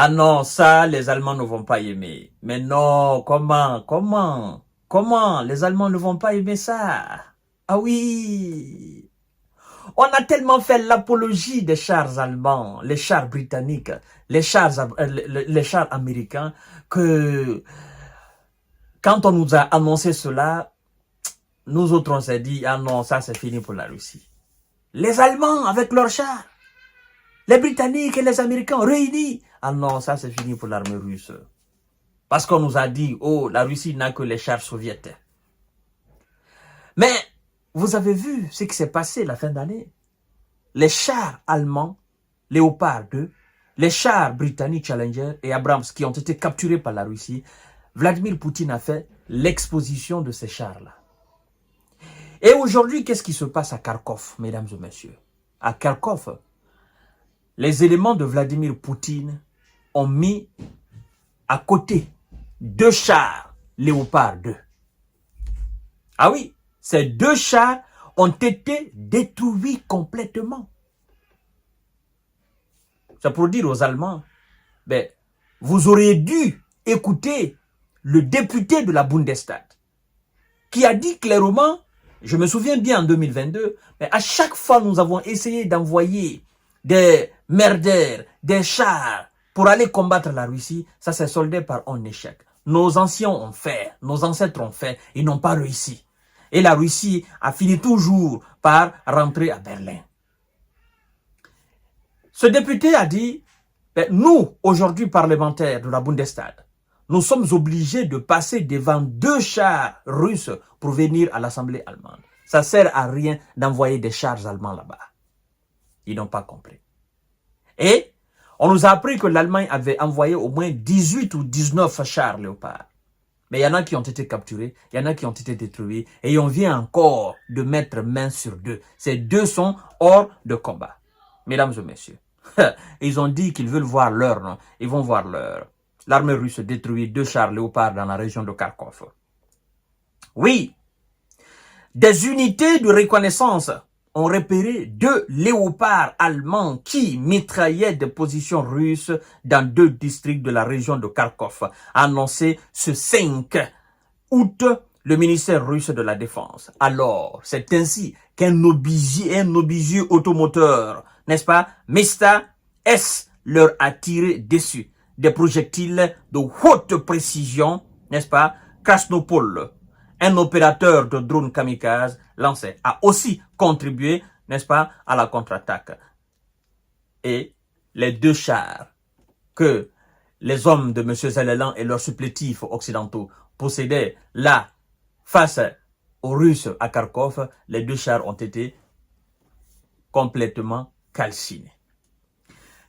Ah non, ça, les Allemands ne vont pas aimer. Mais non, comment les Allemands ne vont pas aimer ça? Ah oui, on a tellement fait l'apologie des chars allemands, les chars britanniques, les chars américains, que quand on nous a annoncé cela, nous autres on s'est dit, ah non, ça c'est fini pour la Russie. Les Allemands avec leurs chars, les Britanniques et les Américains réunis, ah non, ça c'est fini pour l'armée russe. Parce qu'on nous a dit, oh, la Russie n'a que les chars soviétiques. Mais vous avez vu ce qui s'est passé la fin d'année. Les chars allemands, Léopard 2, les chars britanniques Challenger et Abrams qui ont été capturés par la Russie, Vladimir Poutine a fait l'exposition de ces chars-là. Et aujourd'hui, qu'est-ce qui se passe à Kharkov, mesdames et messieurs? À Kharkov, les éléments de Vladimir Poutine ont mis à côté 2 chars Léopard 2. Ah oui, ces 2 chars ont été détruits complètement. C'est pour dire aux Allemands, ben, vous auriez dû écouter le député de la Bundestag qui a dit clairement, je me souviens bien en 2022, mais à chaque fois nous avons essayé d'envoyer des merdeurs, des chars pour aller combattre la Russie, ça s'est soldé par un échec. Nos anciens ont fait, nos ancêtres ont fait, ils n'ont pas réussi. Et la Russie a fini toujours par rentrer à Berlin. Ce député a dit, ben, nous, aujourd'hui parlementaires de la Bundestag, nous sommes obligés de passer devant 2 chars russes pour venir à l'Assemblée allemande. Ça ne sert à rien d'envoyer des chars allemands là-bas. Ils n'ont pas compris. Et on nous a appris que l'Allemagne avait envoyé au moins 18 ou 19 chars Léopard. Mais il y en a qui ont été capturés, il y en a qui ont été détruits, et on vient encore de mettre main sur 2. Ces 2 sont hors de combat. Mesdames et messieurs, ils ont dit qu'ils veulent voir leur, non? Ils vont voir leur. L'armée russe détruit 2 chars Léopard dans la région de Kharkov. Oui, des unités de reconnaissance ont repéré 2 léopards allemands qui mitraillaient des positions russes dans 2 districts de la région de Kharkov, annoncé ce 5 août le ministère russe de la Défense. Alors, c'est ainsi qu'un obus automoteur, n'est-ce pas, Mista S, leur a tiré dessus des projectiles de haute précision, n'est-ce pas, Krasnopol, un opérateur de drone kamikaze lancé, a aussi contribué, n'est-ce pas, à la contre-attaque. Et les 2 chars que les hommes de M. Zelensky et leurs supplétifs occidentaux possédaient là, face aux Russes à Kharkov, les 2 chars ont été complètement calcinés.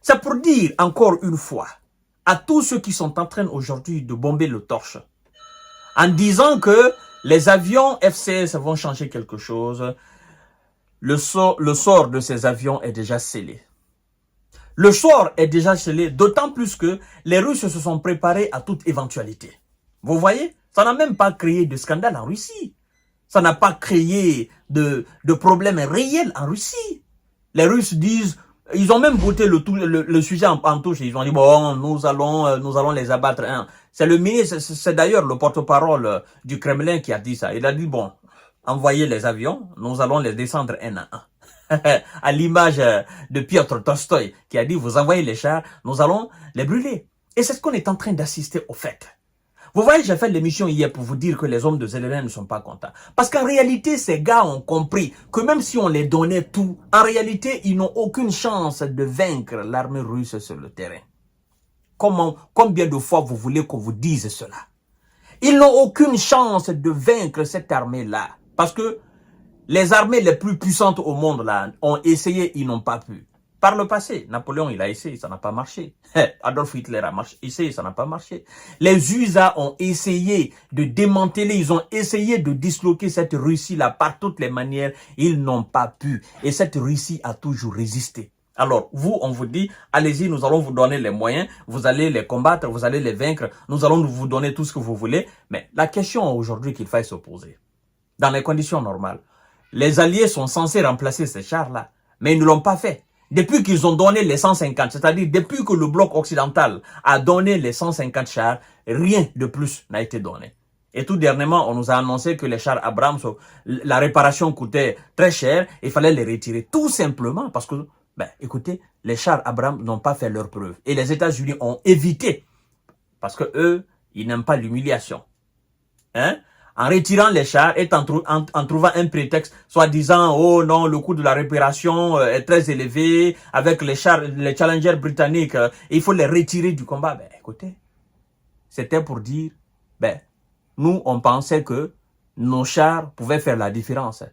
C'est pour dire encore une fois à tous ceux qui sont en train aujourd'hui de bomber le torche, en disant que les avions FCS vont changer quelque chose, le sort de ces avions est déjà scellé. Le sort est déjà scellé, d'autant plus que les Russes se sont préparés à toute éventualité. Vous voyez, ça n'a même pas créé de scandale en Russie. Ça n'a pas créé de problèmes réels en Russie. Les Russes disent, ils ont même botté le sujet en touche. Ils ont dit, bon, nous allons les abattre. Hein. C'est le ministre, c'est d'ailleurs le porte-parole du Kremlin qui a dit ça. Il a dit, bon, envoyez les avions, nous allons les descendre un à un. À l'image de Piotr Tolstoï qui a dit, vous envoyez les chars, nous allons les brûler. Et c'est ce qu'on est en train d'assister au fait. Vous voyez, j'ai fait l'émission hier pour vous dire que les hommes de Zelensky ne sont pas contents. Parce qu'en réalité, ces gars ont compris que même si on les donnait tout, en réalité, ils n'ont aucune chance de vaincre l'armée russe sur le terrain. Combien de fois vous voulez qu'on vous dise cela? Ils n'ont aucune chance de vaincre cette armée-là. Parce que les armées les plus puissantes au monde là ont essayé, ils n'ont pas pu. Par le passé, Napoléon, il a essayé, ça n'a pas marché. Adolf Hitler a essayé, ça n'a pas marché. Les USA ont essayé de démanteler, ils ont essayé de disloquer cette Russie-là par toutes les manières. Ils n'ont pas pu. Et cette Russie a toujours résisté. Alors, vous, on vous dit, allez-y, nous allons vous donner les moyens, vous allez les combattre, vous allez les vaincre, nous allons vous donner tout ce que vous voulez. Mais la question aujourd'hui qu'il faille se poser, dans les conditions normales, les Alliés sont censés remplacer ces chars-là, mais ils ne l'ont pas fait. Depuis qu'ils ont donné les 150, c'est-à-dire depuis que le bloc occidental a donné les 150 chars, rien de plus n'a été donné. Et tout dernièrement, on nous a annoncé que les chars Abrams, la réparation coûtait très cher, il fallait les retirer. Tout simplement parce que, écoutez, les chars Abrams n'ont pas fait leur preuve. Et les États-Unis ont évité, parce que eux, ils n'aiment pas l'humiliation. Hein? En retirant les chars et en trouvant un prétexte, soit disant, oh non, le coût de la réparation est très élevé, avec les Challengers britanniques, il faut les retirer du combat. Écoutez, c'était pour dire, nous, on pensait que nos chars pouvaient faire la différence.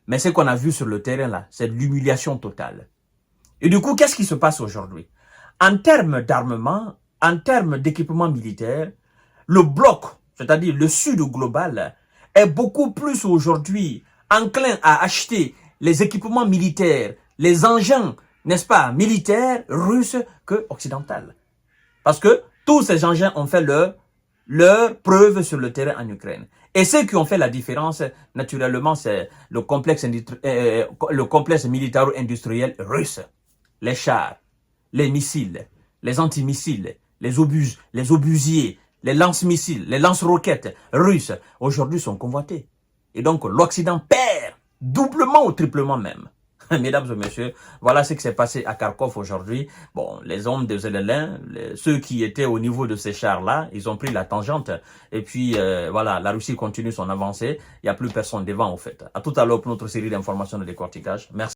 Mais ce qu'on a vu sur le terrain là, c'est l'humiliation totale. Et du coup, qu'est-ce qui se passe aujourd'hui? En termes d'armement, en termes d'équipement militaire, le bloc, c'est-à-dire le sud global, est beaucoup plus aujourd'hui enclin à acheter les équipements militaires, les engins, n'est-ce pas, militaires russes que occidentaux. Parce que tous ces engins ont fait leur preuve sur le terrain en Ukraine. Et ceux qui ont fait la différence, naturellement, c'est le complexe militaro-industriel russe. Les chars, les missiles, les antimissiles, les obusiers, les lance-missiles, les lance-roquettes russes, aujourd'hui sont convoités. Et donc, l'Occident perd doublement ou triplement même. Mesdames et messieurs, voilà ce qui s'est passé à Kharkov aujourd'hui. Bon, les hommes de Zelensky, ceux qui étaient au niveau de ces chars-là, ils ont pris la tangente. Et puis, voilà, la Russie continue son avancée. Il n'y a plus personne devant, en fait. À tout à l'heure pour notre série d'informations de décortiquage. Merci.